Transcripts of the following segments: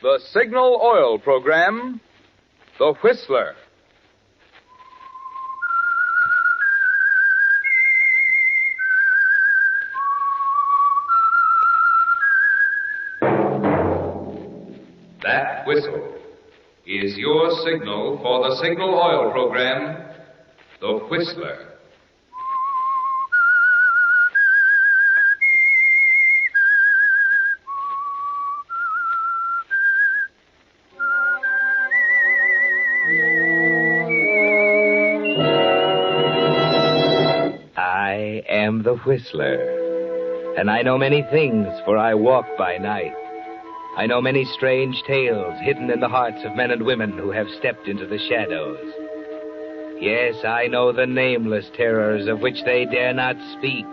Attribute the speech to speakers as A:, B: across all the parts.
A: The Signal Oil Program, The Whistler. That whistle is your signal for the Signal Oil Program, The Whistler.
B: I am the Whistler, and I know many things, for I walk by night. I know many strange tales hidden in the hearts of men and women who have stepped into the shadows. Yes, I know the nameless terrors of which they dare not speak.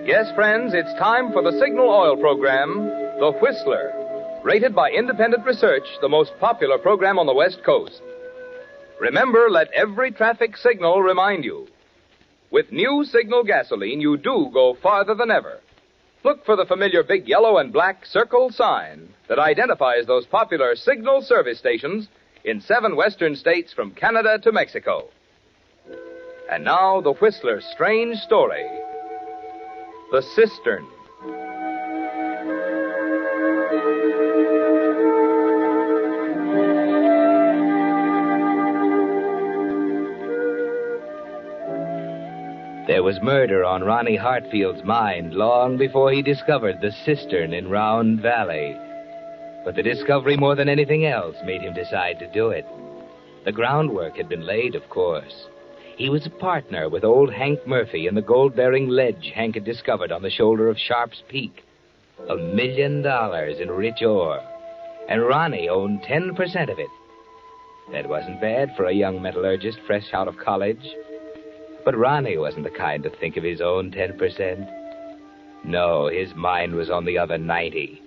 A: Yes, friends, it's time for the Signal Oil Program, The Whistler. Rated by independent research, the most popular program on the West Coast. Remember, let every traffic signal remind you. With new Signal gasoline, you do go farther than ever. Look for the familiar big yellow and black circle sign that identifies those popular Signal service stations in 7 western states from Canada to Mexico. And now, the Whistler's strange story, The Cistern.
B: There was murder on Ronnie Hartfield's mind long before he discovered the cistern in Round Valley. But the discovery, more than anything else, made him decide to do it. The groundwork had been laid, of course. He was a partner with old Hank Murphy in the gold-bearing ledge Hank had discovered on the shoulder of Sharp's Peak. $1 million in rich ore. And Ronnie owned 10% of it. That wasn't bad for a young metallurgist fresh out of college. But Ronnie wasn't the kind to think of his own 10%. No, his mind was on the other 90,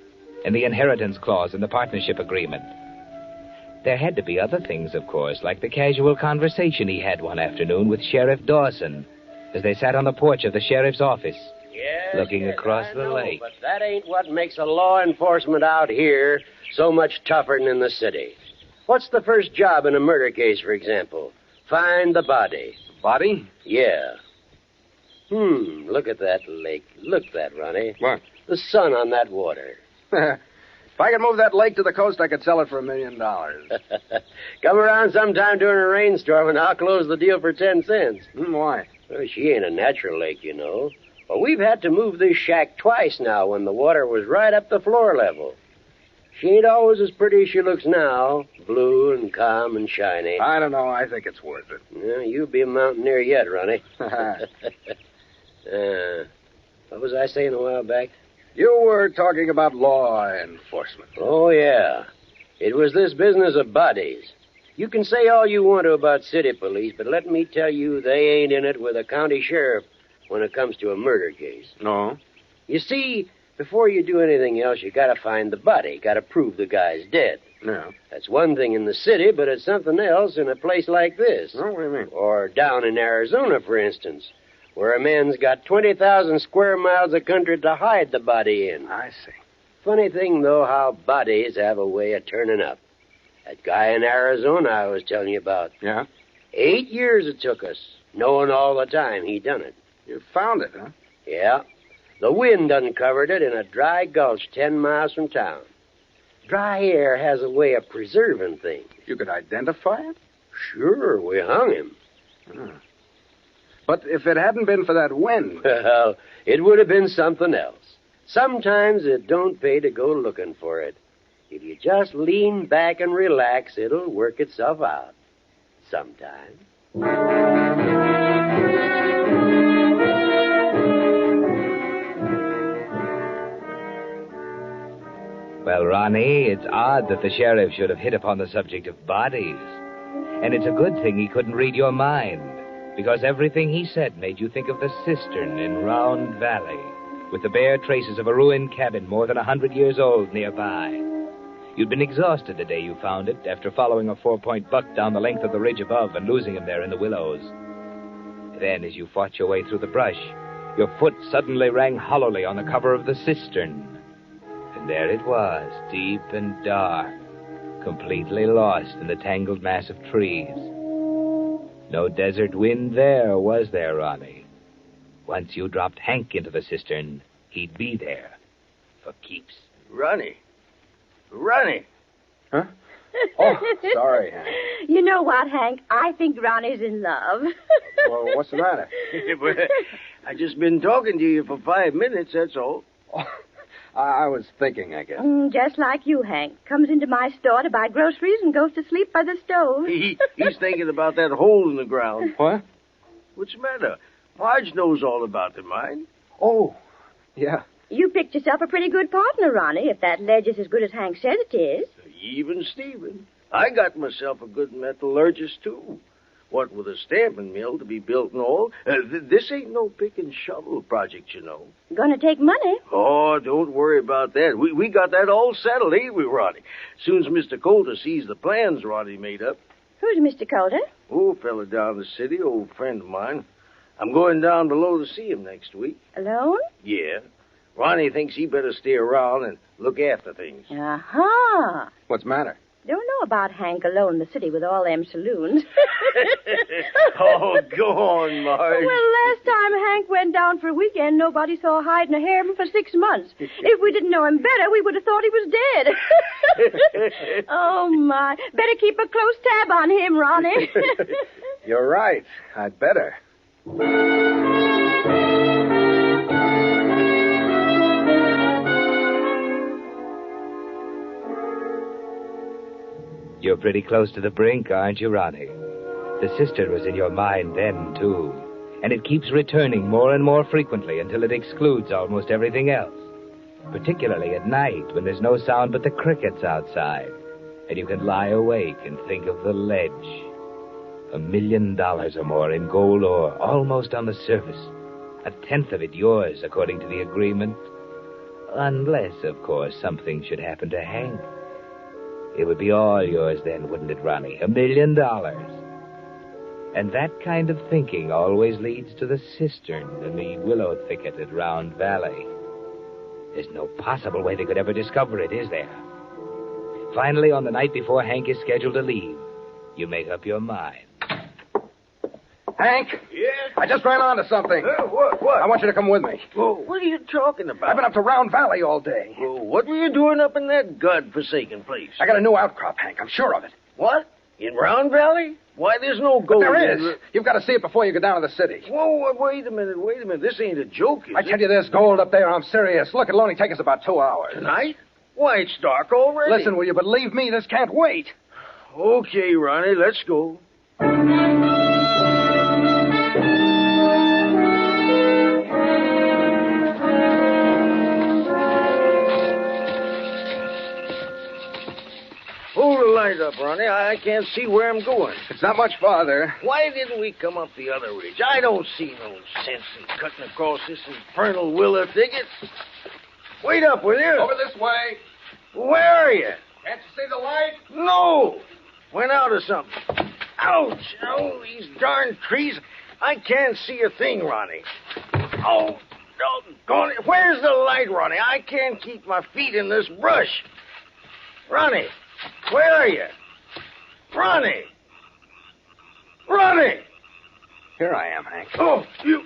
B: and the inheritance clause in the partnership agreement. There had to be other things, of course, like the casual conversation he had one afternoon with Sheriff Dawson as they sat on the porch of the sheriff's office, looking across the lake.
C: But that ain't what makes a law enforcement out here so much tougher than in the city. What's the first job in a murder case, for example? Find the body.
A: Body?
C: Yeah. Look at that lake. Look at that, Ronnie.
D: What?
C: The sun on that water.
D: If I could move that lake to the coast, I could sell it for $1 million.
C: Come around sometime during a rainstorm, and I'll close the deal for 10 cents.
D: Why?
C: Well, she ain't a natural lake, you know. But we've had to move this shack twice now when the water was right up the floor level. She ain't always as pretty as she looks now, blue and calm and shiny.
D: I don't know. I think it's worth it.
C: Yeah, you'll be a mountaineer yet, Ronnie. What was I saying a while back?
D: You were talking about law enforcement.
C: Oh, yeah. It was this business of bodies. You can say all you want to about city police, but let me tell you, they ain't in it with a county sheriff when it comes to a murder case.
D: No?
C: You see, before you do anything else, you gotta find the body. Gotta prove the guy's dead.
D: Yeah.
C: That's one thing in the city, but it's something else in a place like this.
D: Oh, what do you mean?
C: Or down in Arizona, for instance, where a man's got 20,000 square miles of country to hide the body in.
D: I see.
C: Funny thing, though, how bodies have a way of turning up. That guy in Arizona I was telling you about.
D: Yeah?
C: 8 years it took us, knowing all the time he done it.
D: You found it, huh?
C: Yeah. The wind uncovered it in a dry gulch 10 miles from town. Dry air has a way of preserving things.
D: You could identify it?
C: Sure, we hung him.
D: But if it hadn't been for that wind...
C: Well, it would have been something else. Sometimes it don't pay to go looking for it. If you just lean back and relax, it'll work itself out. Sometime.
B: Well, Ronnie, it's odd that the sheriff should have hit upon the subject of bodies. And it's a good thing he couldn't read your mind, because everything he said made you think of the cistern in Round Valley, with the bare traces of a ruined cabin more than 100 years old nearby. You'd been exhausted the day you found it, after following a 4-point buck down the length of the ridge above and losing him there in the willows. Then, as you fought your way through the brush, your foot suddenly rang hollowly on the cover of the cistern. And there it was, deep and dark, completely lost in the tangled mass of trees. No desert wind there, was there, Ronnie? Once you dropped Hank into the cistern, he'd be there for keeps.
C: Ronnie. Ronnie.
D: Huh? Oh, sorry, Hank.
E: You know what, Hank? I think Ronnie's in love.
D: Well, what's the matter?
C: I just been talking to you for 5 minutes, that's all.
D: Oh, I was thinking, I guess.
E: Just like you, Hank. Comes into my store to buy groceries and goes to sleep by the stove.
C: He's thinking about that hole in the ground.
D: What?
C: What's the matter? Marge knows all about the mine.
D: Oh, yeah.
E: You picked yourself a pretty good partner, Ronnie, if that ledge is as good as Hank says it is.
C: Even Stephen. I got myself a good metallurgist, too. What with a stamping mill to be built and all, this ain't no pick and shovel project, you know.
E: Gonna take money.
C: Oh, don't worry about that. We got that all settled, ain't we, Ronnie? Soon as Mr. Coulter sees the plans Ronnie made up.
E: Who's Mr. Coulter?
C: Oh, fella down the city, old friend of mine. I'm going down below to see him next week.
E: Alone?
C: Yeah. Ronnie thinks he better stay around and look after things.
E: Uh-huh.
D: What's the matter?
E: Don't know about Hank alone in the city with all them saloons.
C: Oh, go on, Marge.
E: Well, last time Hank went down for a weekend, nobody saw a hide and a hair of him for 6 months. If we didn't know him better, we would have thought he was dead. Oh, my. Better keep a close tab on him, Ronnie.
D: You're right. I'd better.
B: You're pretty close to the brink, aren't you, Ronnie? The cistern was in your mind then, too. And it keeps returning more and more frequently until it excludes almost everything else. Particularly at night, when there's no sound but the crickets outside. And you can lie awake and think of the ledge. $1 million or more in gold ore, almost on the surface. 1/10 of it yours, according to the agreement. Unless, of course, something should happen to Hank. It would be all yours then, wouldn't it, Ronnie? $1 million. And that kind of thinking always leads to the cistern and the willow thicket at Round Valley. There's no possible way they could ever discover it, is there? Finally, on the night before Hank is scheduled to leave, you make up your mind.
D: Hank?
C: Yes?
D: I just ran onto something.
C: What?
D: I want you to come with me.
C: Well, what are you talking about?
D: I've been up to Round Valley all day.
C: Well, what were you doing up in that godforsaken place?
D: I got a new outcrop, Hank. I'm sure of it.
C: What? In Round Valley? Why, there's no
D: But
C: gold.
D: there is. You've got to see it before you go down to the city.
C: Whoa, wait a minute. This ain't a joke, is
D: I
C: it?
D: tell you, there's gold up there. I'm serious. Look, it'll only take us about 2 hours.
C: Tonight? Why, it's dark already.
D: Listen, will you believe me? This can't wait.
C: Okay, Ronnie, let's go. Hold the light up, Ronnie. I can't see where I'm going.
D: It's not much farther.
C: Why didn't we come up the other ridge? I don't see no sense in cutting across this infernal willow thicket. Wait up, will you?
D: Over this way.
C: Where are you?
D: Can't you see the light?
C: No! Went out or something. Ouch! Oh, these darn trees. I can't see a thing, Ronnie. Oh, doggone it. Where's the light, Ronnie? I can't keep my feet in this brush. Ronnie, where are you? Ronnie! Ronnie!
D: Here I am, Hank.
C: Oh, you...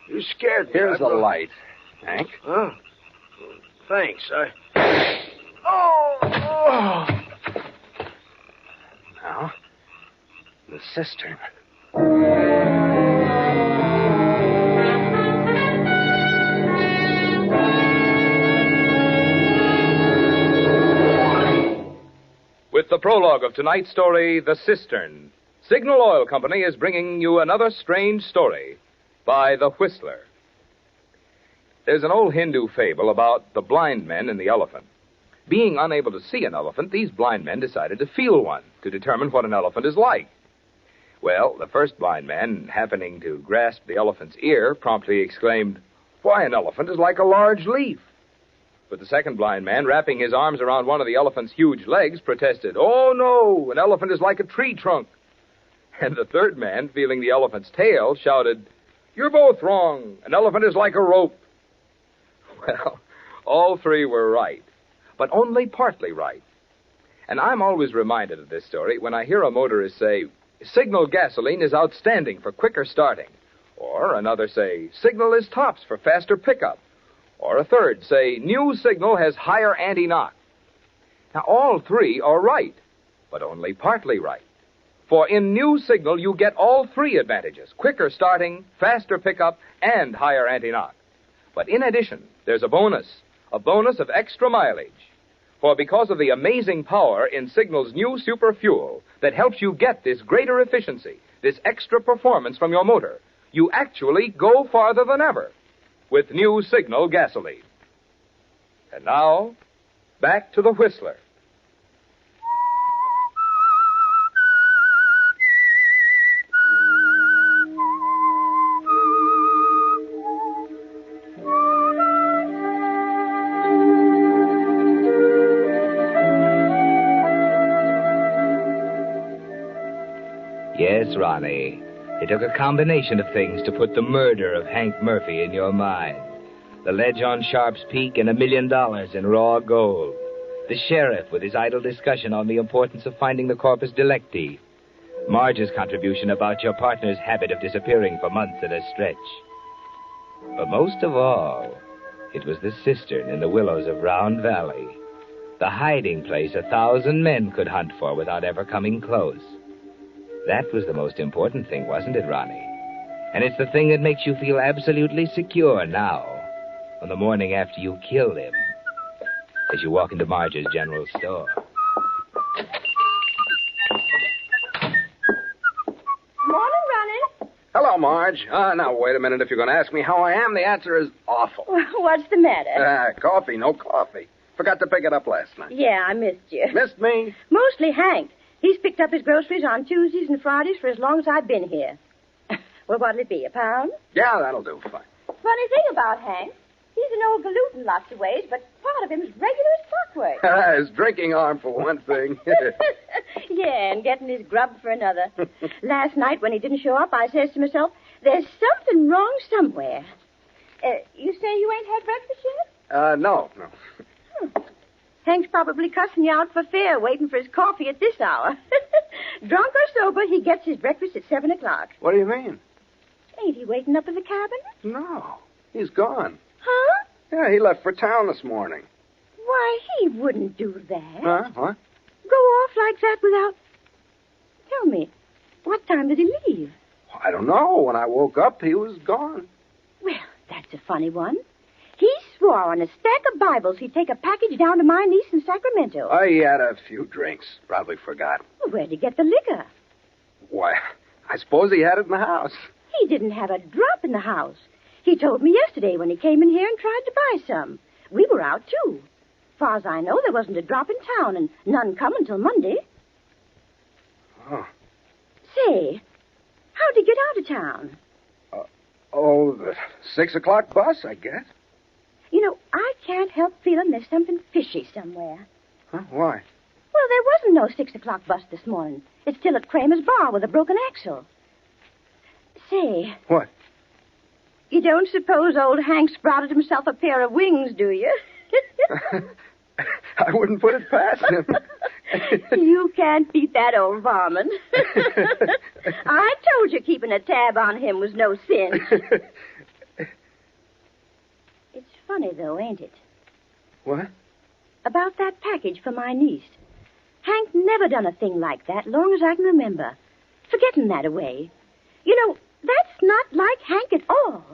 C: You scared me.
D: Here's the light, Hank.
C: Huh? Thanks. Oh!
D: Now, the cistern.
A: With the prologue of tonight's story, The Cistern, Signal Oil Company is bringing you another strange story by The Whistler. There's an old Hindu fable about the blind men and the elephant. Being unable to see an elephant, these blind men decided to feel one to determine what an elephant is like. Well, the first blind man, happening to grasp the elephant's ear, promptly exclaimed, "Why, an elephant is like a large leaf." But the second blind man, wrapping his arms around one of the elephant's huge legs, protested, "Oh, no, an elephant is like a tree trunk." And the third man, feeling the elephant's tail, shouted, "You're both wrong. An elephant is like a rope." Well, all three were right, but only partly right. And I'm always reminded of this story when I hear a motorist say, "Signal gasoline is outstanding for quicker starting." Or another say, "Signal is tops for faster pickup." Or a third say, "New Signal has higher anti-knock." Now, all three are right, but only partly right. For in New Signal, you get all three advantages: quicker starting, faster pickup, and higher anti-knock. But in addition, there's a bonus of extra mileage. For because of the amazing power in Signal's new super fuel that helps you get this greater efficiency, this extra performance from your motor, you actually go farther than ever with New Signal gasoline. And now, back to the Whistler.
B: Yes, Ronnie. It took a combination of things to put the murder of Hank Murphy in your mind. The ledge on Sharp's Peak and $1 million in raw gold. The sheriff with his idle discussion on the importance of finding the corpus delicti. Marge's contribution about your partner's habit of disappearing for months at a stretch. But most of all, it was the cistern in the willows of Round Valley. The hiding place 1,000 men could hunt for without ever coming close. That was the most important thing, wasn't it, Ronnie? And it's the thing that makes you feel absolutely secure now, on the morning after you killed him, as you walk into Marge's general store.
E: Morning, Ronnie.
D: Hello, Marge. Now, wait a minute. If you're going to ask me how I am, the answer is awful.
E: What's the matter?
D: Coffee, no coffee. Forgot to pick it up last night.
E: Yeah, I missed you.
D: Missed me?
E: Mostly Hank. He's picked up his groceries on Tuesdays and Fridays for as long as I've been here. Well, what'll it be, £1?
D: Yeah, that'll do. Fine.
E: Funny thing about Hank, he's an old galoot in lots of ways, but part of him is regular as clockwork.
D: His drinking arm, for one thing.
E: Yeah, and getting his grub for another. Last night, when he didn't show up, I says to myself, there's something wrong somewhere. You say you ain't had breakfast yet?
D: No.
E: Hank's probably cussing you out for fear, waiting for his coffee at this hour. Drunk or sober, he gets his breakfast at 7 o'clock.
D: What do you mean?
E: Ain't he waiting up in the cabin?
D: No. He's gone.
E: Huh?
D: Yeah, he left for town this morning.
E: Why, he wouldn't do that.
D: Huh? What?
E: Go off like that without... Tell me, what time did he leave?
D: I don't know. When I woke up, he was gone.
E: Well, that's a funny one. He swore on a stack of Bibles he'd take a package down to my niece in Sacramento.
D: He had a few drinks. Probably forgot.
E: Well, where'd he get the liquor?
D: Why, I suppose he had it in the house.
E: He didn't have a drop in the house. He told me yesterday when he came in here and tried to buy some. We were out, too. Far as I know, there wasn't a drop in town, and none come until Monday.
D: Oh.
E: Say, how'd he get out of town?
D: The 6 o'clock bus, I guess.
E: You know, I can't help feeling there's something fishy somewhere.
D: Huh? Why?
E: Well, there wasn't no 6 o'clock bus this morning. It's still at Kramer's bar with a broken axle. Say.
D: What?
E: You don't suppose old Hank sprouted himself a pair of wings, do you?
D: I wouldn't put it past him.
E: You can't beat that old varmint. I told you keeping a tab on him was no sin. It's funny, though, ain't it?
D: What?
E: About that package for my niece. Hank never done a thing like that, long as I can remember. Forgetting that away. You know, that's not like Hank at all.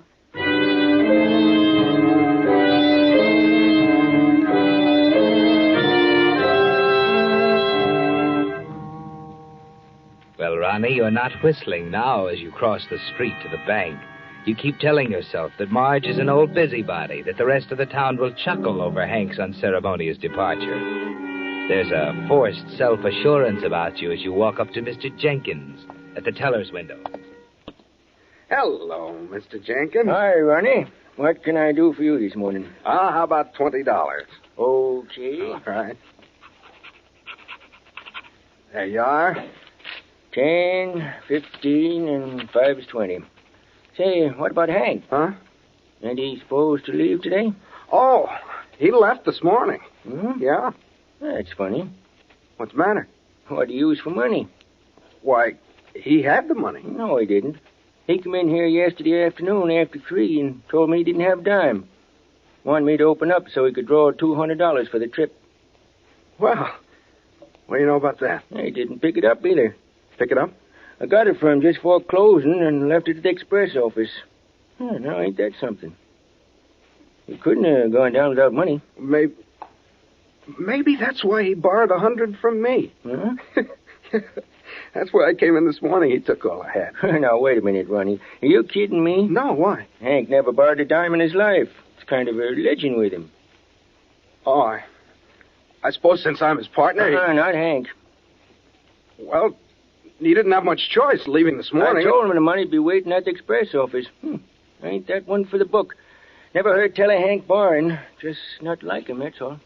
B: Well, Ronnie, you're not whistling now as you cross the street to the bank. You keep telling yourself that Marge is an old busybody, that the rest of the town will chuckle over Hank's unceremonious departure. There's a forced self-assurance about you as you walk up to Mr. Jenkins at the teller's window.
D: Hello, Mr. Jenkins.
F: Hi, Ronnie. What can I do for you this morning?
D: How about $20?
F: Okay.
D: All right. There you are.
F: 10, 15, and 5 is 20. Say, what about Hank?
D: Huh?
F: Ain't he supposed to leave today?
D: Oh, he left this morning.
F: Hmm?
D: Yeah.
F: That's funny.
D: What's the matter?
F: What do you use for money?
D: Why, he had the money.
F: No, he didn't. He come in here yesterday afternoon after 3 and told me he didn't have a dime. Wanted me to open up so he could draw $200 for the trip.
D: Well, what do you know about that?
F: He didn't pick it up either.
D: Pick it up?
F: I got it from him just before closing and left it at the express office. Now, ain't that something? He couldn't have gone down without money.
D: Maybe that's why he borrowed $100 from me.
F: Huh?
D: That's why I came in this morning. He took all I had.
F: Now, wait a minute, Ronnie. Are you kidding me?
D: No, why?
F: Hank never borrowed a dime in his life. It's kind of a legend with him.
D: Oh, I suppose since I'm his partner...
F: Not Hank.
D: Well, he didn't have much choice leaving this morning.
F: I told him the money'd be waiting at the express office. Ain't that one for the book? Never heard tell of Hank borrowing. Just not like him, that's all.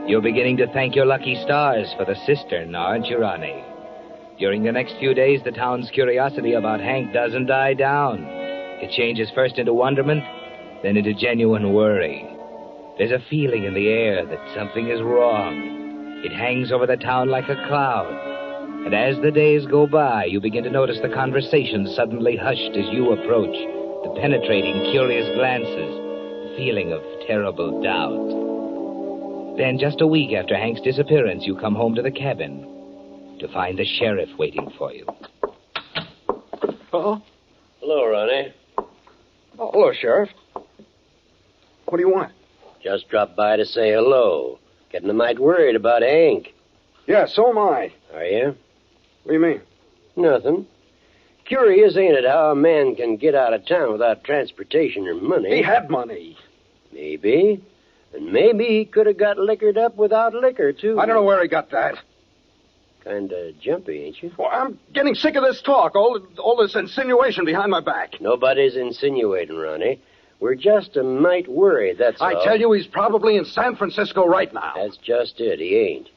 B: You're beginning to thank your lucky stars for the Cistern, aren't you, Ronnie? During the next few days, the town's curiosity about Hank doesn't die down. It changes first into wonderment, then into genuine worry. There's a feeling in the air that something is wrong. It hangs over the town like a cloud. And as the days go by, you begin to notice the conversation suddenly hushed as you approach, the penetrating, curious glances, the feeling of terrible doubt. Then, just a week after Hank's disappearance, you come home to the cabin to find the sheriff waiting for you.
D: Uh-oh.
C: Hello, Ronnie.
D: Oh, hello, Sheriff. What do you want?
C: Just dropped by to say hello. Getting a mite worried about Hank.
D: Yeah, so am I.
C: Are you?
D: What do you mean?
C: Nothing. Curious, ain't it, how a man can get out of town without transportation or money?
D: He had money.
C: Maybe. And maybe he could have got liquored up without liquor, too.
D: I don't know where he got that.
C: Kind of jumpy, ain't you?
D: Well, I'm getting sick of this talk, all this insinuation behind my back.
C: Nobody's insinuating, Ronnie. We're just a mite worried, that's all.
D: I tell you, he's probably in San Francisco right now.
C: That's just it, he ain't.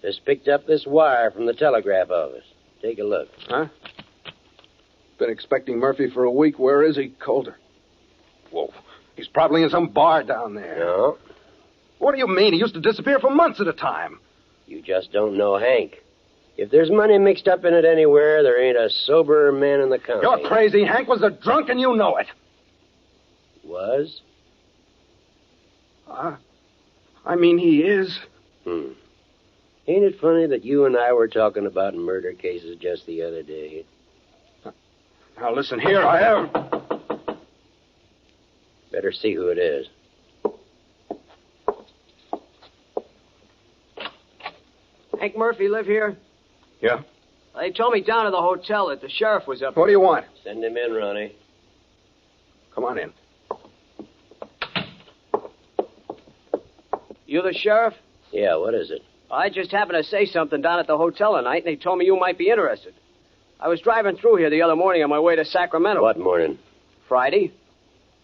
C: Just picked up this wire from the telegraph office. Take a look.
D: Huh? Been expecting Murphy for a week. Where is he? Colder. Whoa. He's probably in some bar down there.
C: No.
D: What do you mean? He used to disappear for months at a time.
C: You just don't know Hank. If there's money mixed up in it anywhere, there ain't a soberer man in the county.
D: You're crazy. Hank was a drunk, and you know it.
C: Was?
D: I mean, he is.
C: Ain't it funny that you and I were talking about murder cases just the other day?
D: Now, listen here. I have...
C: Better see who it is.
G: Hank Murphy live here?
D: Yeah?
G: They told me down at the hotel that the sheriff was up
D: What do you want?
C: Send him in, Ronnie.
D: Come on in.
G: You the sheriff?
C: Yeah, what is it?
G: I just happened to say something down at the hotel tonight, and they told me you might be interested. I was driving through here the other morning on my way to Sacramento.
C: What morning?
G: Friday.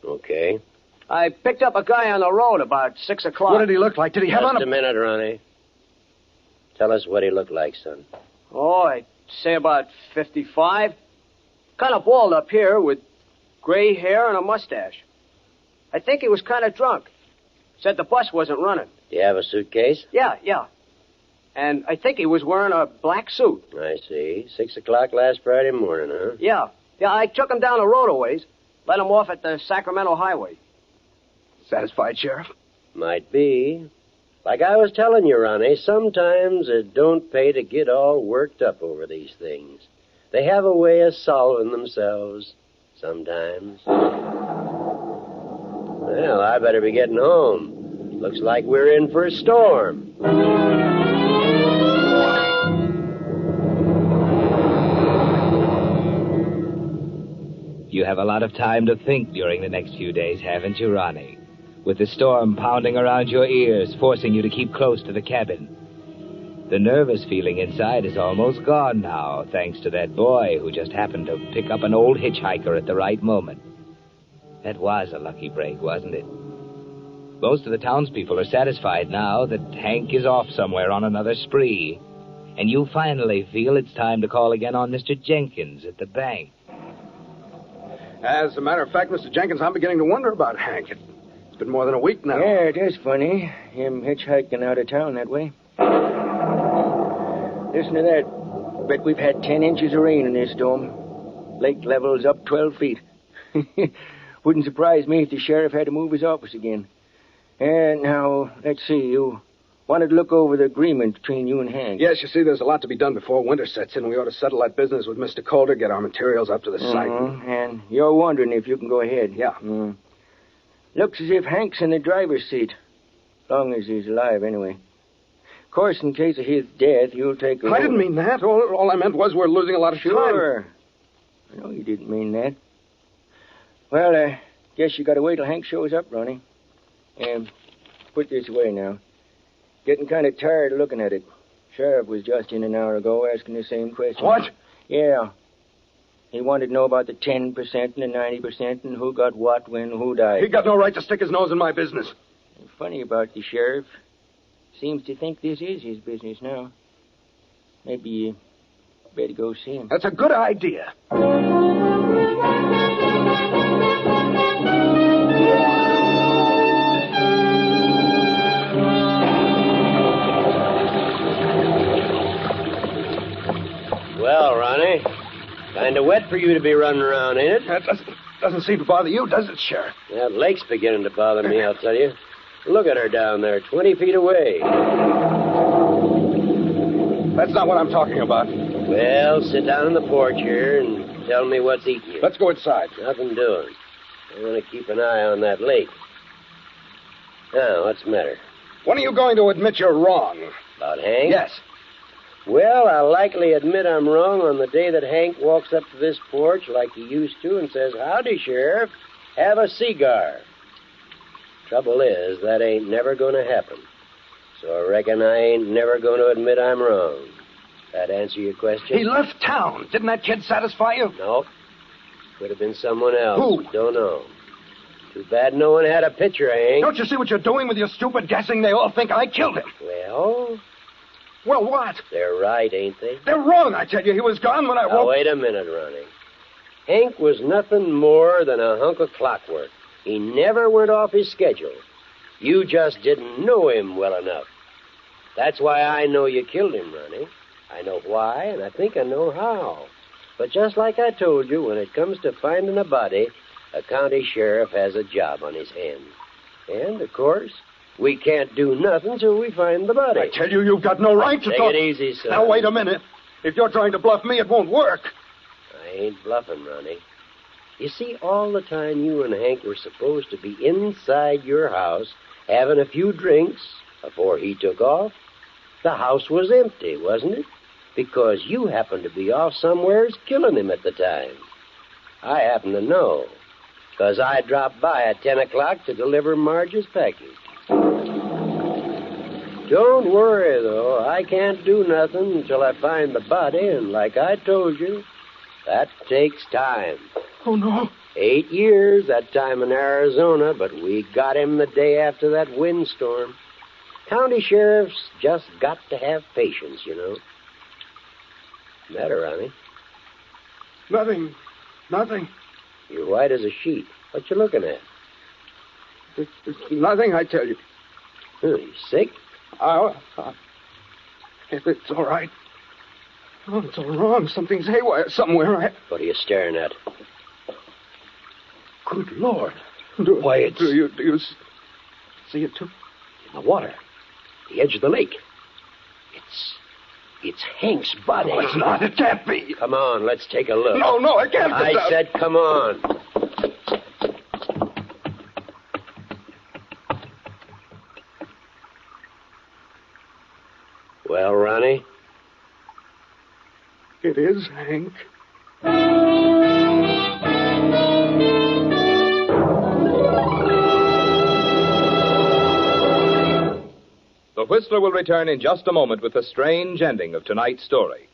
C: Okay.
G: I picked up a guy on the road about 6 o'clock.
D: What did he look like? Did he have on
C: Just a minute, Ronnie. Tell us what he looked like, son.
G: Oh, I'd say about 55. Kind of bald up here with gray hair and a mustache. I think he was kind of drunk. Said the bus wasn't running.
C: Do you have a suitcase?
G: Yeah. And I think he was wearing a black suit.
C: I see. 6 o'clock last Friday morning, huh?
G: Yeah, I took him down the road a ways. Let him off at the Sacramento highway.
D: Satisfied, Sheriff?
C: Might be. Like I was telling you, Ronnie, sometimes it don't pay to get all worked up over these things. They have a way of solving themselves sometimes. Well, I better be getting home. Looks like we're in for a storm.
B: You have a lot of time to think during the next few days, haven't you, Ronnie? With the storm pounding around your ears, forcing you to keep close to the cabin. The nervous feeling inside is almost gone now, thanks to that boy who just happened to pick up an old hitchhiker at the right moment. That was a lucky break, wasn't it? Most of the townspeople are satisfied now that Hank is off somewhere on another spree. And you finally feel it's time to call again on Mr. Jenkins at the bank.
D: As a matter of fact, Mr. Jenkins, I'm beginning to wonder about Hank. It's been more than a week now.
F: Yeah, it is funny. Him hitchhiking out of town that way. Listen to that. Bet we've had 10 inches of rain in this storm. Lake level's up 12 feet. Wouldn't surprise me if the sheriff had to move his office again. And now, let's see, you wanted to look over the agreement between you and Hank.
D: Yes, you see, there's a lot to be done before winter sets in. We ought to settle that business with Mr. Calder, get our materials up to the site.
F: And you're wondering if you can go ahead.
D: Yeah.
F: Looks as if Hank's in the driver's seat. Long as he's alive, anyway. Of course, in case of his death, you'll take a...
D: I didn't mean that. All I meant was we're losing a lot of time.
F: Sure. I know you didn't mean that. Well, guess you gotta wait till Hank shows up, Ronnie. Put this away now. Getting kind of tired of looking at it. Sheriff was just in an hour ago asking the same question.
D: What?
F: Yeah. He wanted to know about the 10% and the 90% and who got what when, who died.
D: He got no right to stick his nose in my business.
F: Funny about the sheriff. Seems to think this is his business now. Maybe you better go see him.
D: That's a good idea.
C: Well, Ronnie, kind of wet for you to be running around, ain't it?
D: That doesn't seem to bother you, does it, Sheriff?
C: That lake's beginning to bother me, I'll tell you. Look at her down there, 20 feet away.
D: That's not what I'm talking about.
C: Well, sit down on the porch here and tell me what's eating you.
D: Let's go inside.
C: Nothing doing. I want to keep an eye on that lake. Now, what's the matter?
D: When are you going to admit you're wrong?
C: About Hank?
D: Yes.
C: Well, I'll likely admit I'm wrong on the day that Hank walks up to this porch like he used to and says, "Howdy, Sheriff. Have a cigar." Trouble is, that ain't never going to happen. So I reckon I ain't never going to admit I'm wrong. That answer your question?
D: He left town. Didn't that kid satisfy you?
C: No. Could have been someone else.
D: Who?
C: Don't know. Too bad no one had a picture of Hank.
D: Don't you see what you're doing with your stupid guessing? They all think I killed him.
C: Well,
D: Well, what?
C: they're right, ain't they?
D: They're wrong, I tell you. He was gone when I
C: Now,
D: woke...
C: wait a minute, Ronnie. Hank was nothing more than a hunk of clockwork. He never went off his schedule. You just didn't know him well enough. That's why I know you killed him, Ronnie. I know why, and I think I know how. But just like I told you, when it comes to finding a body, a county sheriff has a job on his hands. And, of course, we can't do nothing till we find the body.
D: I tell you, you've got no right to talk...
C: Take it easy, son.
D: Now, wait a minute. If you're trying to bluff me, it won't work.
C: I ain't bluffing, Ronnie. You see, all the time you and Hank were supposed to be inside your house having a few drinks before he took off, the house was empty, wasn't it? Because you happened to be off somewheres killing him at the time. I happen to know, because I dropped by at 10 o'clock to deliver Marge's package. Don't worry, though. I can't do nothing until I find the body, and like I told you, that takes time.
D: Oh, no.
C: 8 years, that time in Arizona, but we got him the day after that windstorm. County sheriffs just got to have patience, you know. Matter, Ronnie?
D: Nothing.
C: You're white as a sheet. What you looking at?
D: It's nothing, I tell you.
C: You sick?
D: If it's all right. Oh, it's all wrong. Something's haywire somewhere.
C: What are you staring at?
D: Good Lord.
C: Why, it's...
D: Do you see it, too?
C: In the water. The edge of the lake. It's Hank's body.
D: No, it's not. It can't be.
C: Come on, let's take a look.
D: No, I can't.
C: I said come on. Well, Ronnie?
D: It is Hank.
A: The Whistler will return in just a moment with the strange ending of tonight's story.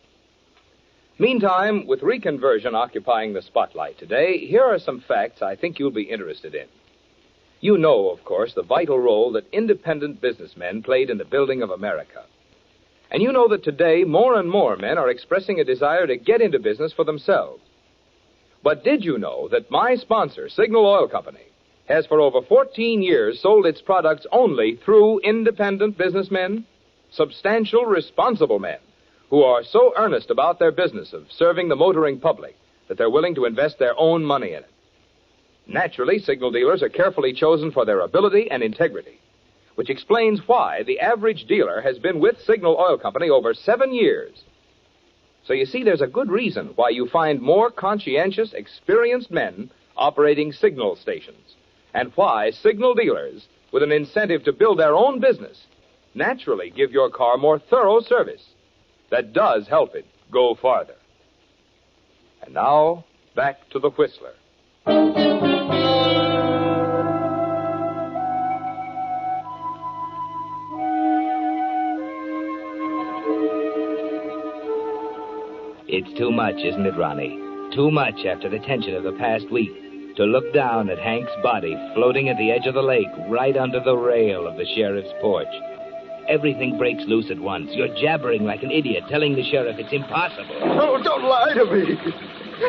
A: Meantime, with reconversion occupying the spotlight today, here are some facts I think you'll be interested in. You know, of course, the vital role that independent businessmen played in the building of America. And you know that today more and more men are expressing a desire to get into business for themselves. But did you know that my sponsor, Signal Oil Company, has for over 14 years sold its products only through independent businessmen? Substantial, responsible men who are so earnest about their business of serving the motoring public that they're willing to invest their own money in it. Naturally, signal dealers are carefully chosen for their ability and integrity, which explains why the average dealer has been with Signal Oil Company over 7 years. So you see, there's a good reason why you find more conscientious, experienced men operating signal stations, and why signal dealers, with an incentive to build their own business, naturally give your car more thorough service that does help it go farther. And now, back to the Whistler.
B: It's too much, isn't it, Ronnie? Too much after the tension of the past week to look down at Hank's body floating at the edge of the lake right under the rail of the sheriff's porch. Everything breaks loose at once. You're jabbering like an idiot, telling the sheriff it's impossible.
D: Oh, don't lie to me.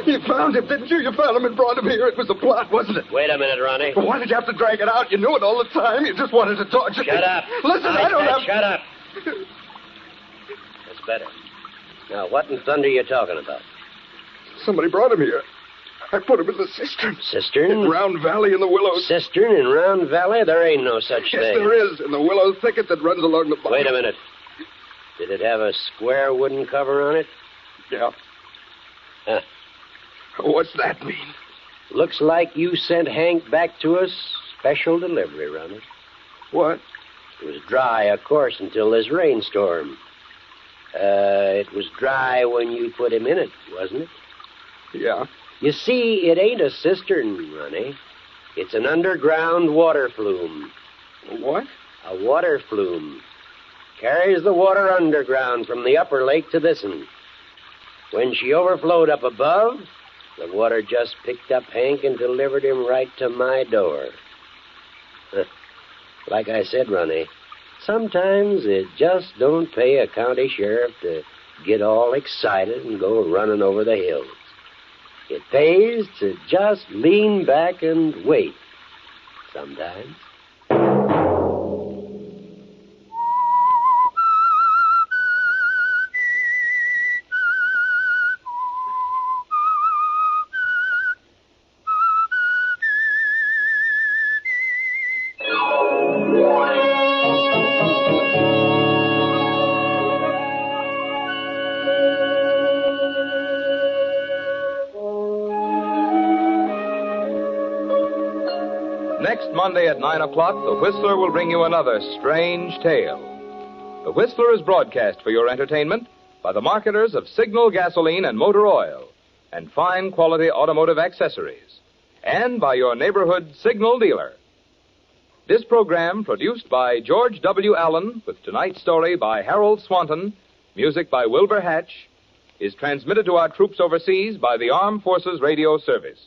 D: You found him, didn't you? You found him and brought him here. It was a plot, wasn't it?
C: Wait a minute, Ronnie.
D: But why did you have to drag it out? You knew it all the time. You just wanted to torture me.
C: Shut up.
D: Listen, I don't have...
C: Shut up. That's better. Now, what in thunder are you talking about?
D: Somebody brought him here. I put him in the cistern.
C: Cistern?
D: In Round Valley in the willows.
C: Cistern in Round Valley? There ain't no such
D: Yes,
C: thing.
D: there is, in the willow thicket that runs along the bottom.
C: Wait a minute. Did it have a square wooden cover on it?
D: Yeah.
C: Huh.
D: What's that mean?
C: Looks like you sent Hank back to us special delivery, Ronnie.
D: What?
C: It was dry, of course, until this rainstorm. It was dry when you put him in it, wasn't it?
D: Yeah.
C: You see, it ain't a cistern, Ronnie. It's an underground water flume.
D: What?
C: A water flume. Carries the water underground from the upper lake to this one. When she overflowed up above, the water just picked up Hank and delivered him right to my door. Like I said, Ronnie, sometimes it just don't pay a county sheriff to get all excited and go running over the hills. It pays to just lean back and wait sometimes.
A: Next Monday at 9 o'clock, The Whistler will bring you another strange tale. The Whistler is broadcast for your entertainment by the marketers of Signal gasoline and motor oil and fine quality automotive accessories, and by your neighborhood Signal dealer. This program, produced by George W. Allen, with tonight's story by Harold Swanton, music by Wilbur Hatch, is transmitted to our troops overseas by the Armed Forces Radio Service.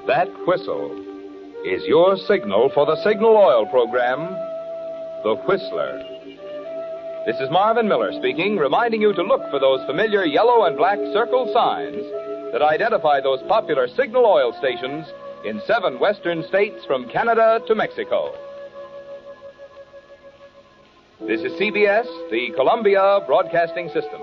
A: That whistle is your signal for the Signal Oil program, The Whistler. This is Marvin Miller speaking, reminding you to look for those familiar yellow and black circle signs that identify those popular Signal Oil stations in 7 western states from Canada to Mexico. This is CBS, the Columbia Broadcasting System.